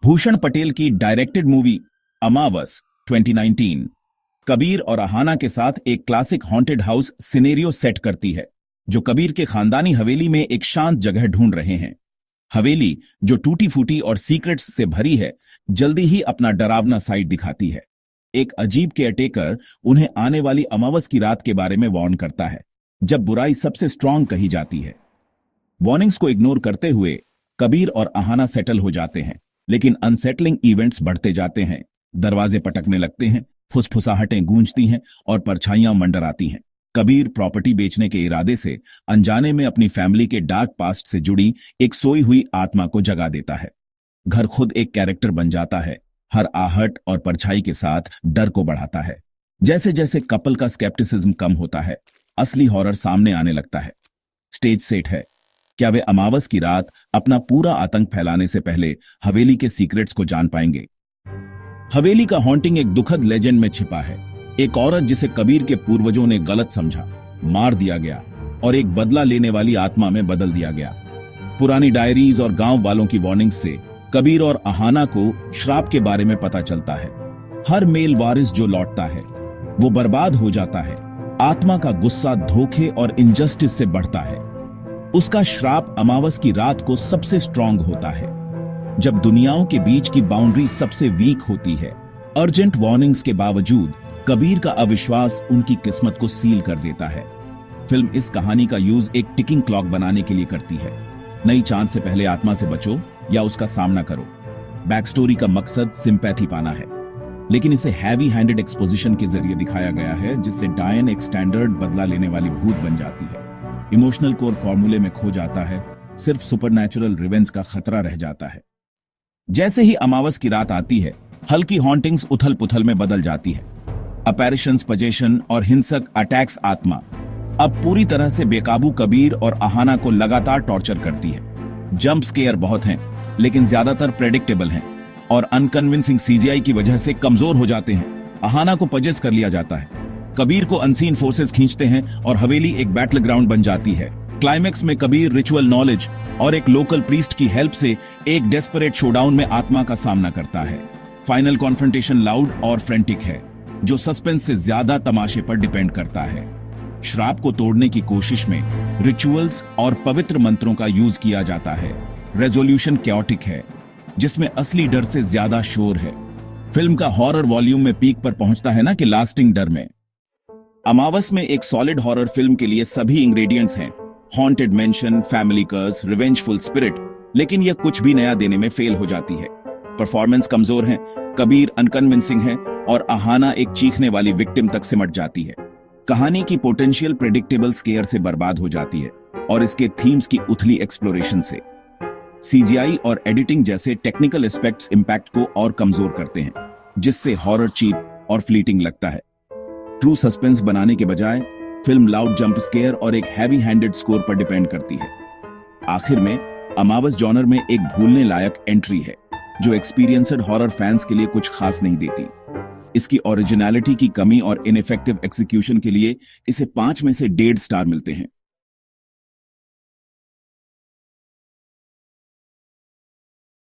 भूषण पटेल की directed movie अमावस 2019 कबीर और अहाना के साथ एक classic haunted house scenario set करती है, जो कबीर के खानदानी हवेली में एक शांत जगह ढूंढ रहे हैं। हवेली, जो टूटी फूटी और सीक्रेट्स से भरी है, जल्दी ही अपना डरावना साइड दिखाती है। एक अजीब केयरटेकर उन्हें आने वाली अमावस की रात के बारे में वार्न करता है, जब बुराई सबसे स्ट्रांग कही जाती है। वार्निंग्स को इग्नोर करते हुए कबीर और अहाना सेटल हो जाते हैं, लेकिन अनसेटलिंग इवेंट्स बढ़ते जाते हैं। दरवाजे पटकने लगते हैं, फुसफुसाहटें गूंजती हैं और परछाइयां मंडराती हैं। कबीर प्रॉपर्टी बेचने के इरादे से अनजाने में अपनी फैमिली के डार्क पास्ट से जुड़ी एक सोई हुई आत्मा को जगा देता है। घर खुद एक कैरेक्टर बन जाता है, हर आहट और परछाई के साथ डर को बढ़ाता है। जैसे जैसे कपल का स्केप्टिसिज्म कम होता है, असली हॉरर सामने आने लगता है। स्टेज सेट है। क्या वे अमावस की रात अपना पूरा आतंक फैलाने से पहले हवेली के सीक्रेट्स को जान पाएंगे? हवेली का हॉन्टिंग एक दुखद लेजेंड में छिपा है। एक औरत जिसे कबीर के पूर्वजों ने गलत समझा, मार दिया गया और एक बदला लेने वाली आत्मा में बदल दिया गया। पुरानी डायरीज और गांव वालों की वार्निंग से कबीर और अहाना को श्राप के बारे में पता चलता है। हर मेल वारिस जो लौटता है, वो बर्बाद हो जाता है। आत्मा का गुस्सा धोखे और इनजस्टिस से बढ़ता है। उसका श्राप अमावस की रात को सबसे स्ट्रांग होता है, जब दुनियाओं के बीच की बाउंड्री सबसे वीक होती है। अर्जेंट वार्निंग्स के बावजूद कबीर का अविश्वास उनकी किस्मत को सील कर देता है। फिल्म इस कहानी का यूज एक टिकिंग क्लॉक बनाने के लिए करती है। नई चांद से पहले आत्मा से बचो या उसका सामना करो। बैक स्टोरी का मकसद सिंपैथी पाना है, लेकिन इसे हैवी हैंडेड एक्सपोजिशन के जरिए दिखाया गया है, जिससे डायन एक स्टैंडर्ड बदला लेने वाली भूत बन जाती है। इमोशनल कोर फॉर्मूले में खो जाता है, सिर्फ सुपरनैचुरल रिवेंज का खतरा रह जाता है। जैसे ही अमावस की रात आती है, हल्की हॉन्टिंग्स उथल पुथल में बदल जाती है। अपैरिशंस, पजेशन और हिंसक अटैक्स आत्मा अब पूरी तरह से बेकाबू कबीर और अहाना को लगातार टॉर्चर करती है। जंप स्केयर बहुत हैं, लेकिन ज्यादातर प्रेडिक्टेबल हैं और अनकन्विंसिंग सीजीआई की वजह से कमजोर हो जाते हैं। अहाना को पजेस कर लिया जाता है, कबीर को अनसीन फोर्सेस खींचते हैं और हवेली एक बैटल ग्राउंड बन जाती है। क्लाइमेक्स में कबीर रिचुअल नॉलेज और एक लोकल प्रीस्ट की हेल्प से एक डेस्परेट शोडाउन में आत्मा का सामना करता है। फाइनल कॉन्फ्रंटेशन लाउड और फ्रेंटिक है, जो सस्पेंस से ज्यादा तमाशे पर डिपेंड करता है। श्राप को तोड़ने की कोशिश में रिचुअल्स और पवित्र मंत्रों का यूज किया जाता है। रेजोल्यूशन कैओटिक है, जिसमें असली डर से ज्यादा शोर है। फिल्म का हॉरर वॉल्यूम में पीक पर पहुंचता है ना कि लास्टिंग डर में। अमावस में एक सॉलिड हॉरर फिल्म के लिए सभी इंग्रेडिएंट्स हैं। हॉन्टेड मेंशन, फैमिली कर्स, रिवेंजफुल स्पिरिट, लेकिन यह कुछ भी नया देने में फेल हो जाती है। परफॉर्मेंस कमजोर है, कबीर अनकन्विंसिंग है और अहाना एक चीखने वाली विक्टिम तक सिमट जाती है। कहानी की पोटेंशियल प्रेडिक्टेबल स्केयर से बर्बाद हो जाती है और इसके थीम्स की उथली एक्सप्लोरेशन से। सीजीआई और एडिटिंग जैसे टेक्निकल एस्पेक्ट्स इंपैक्ट को और कमजोर करते हैं, जिससे हॉरर चीप और फ्लीटिंग लगता है। ट्रू सस्पेंस बनाने के बजाय फिल्म लाउड जंप स्केयर और एक हैवी हैंडेड स्कोर पर डिपेंड करती है। आखिर में अमावस जॉनर में एक भूलने लायक एंट्री है, जो एक्सपीरियंस्ड हॉरर फैंस के लिए कुछ खास नहीं देती। इसकी ओरिजिनलिटी की कमी और इनफेक्टिव एग्जीक्यूशन के लिए इसे 5 में से 1.5 स्टार मिलते हैं।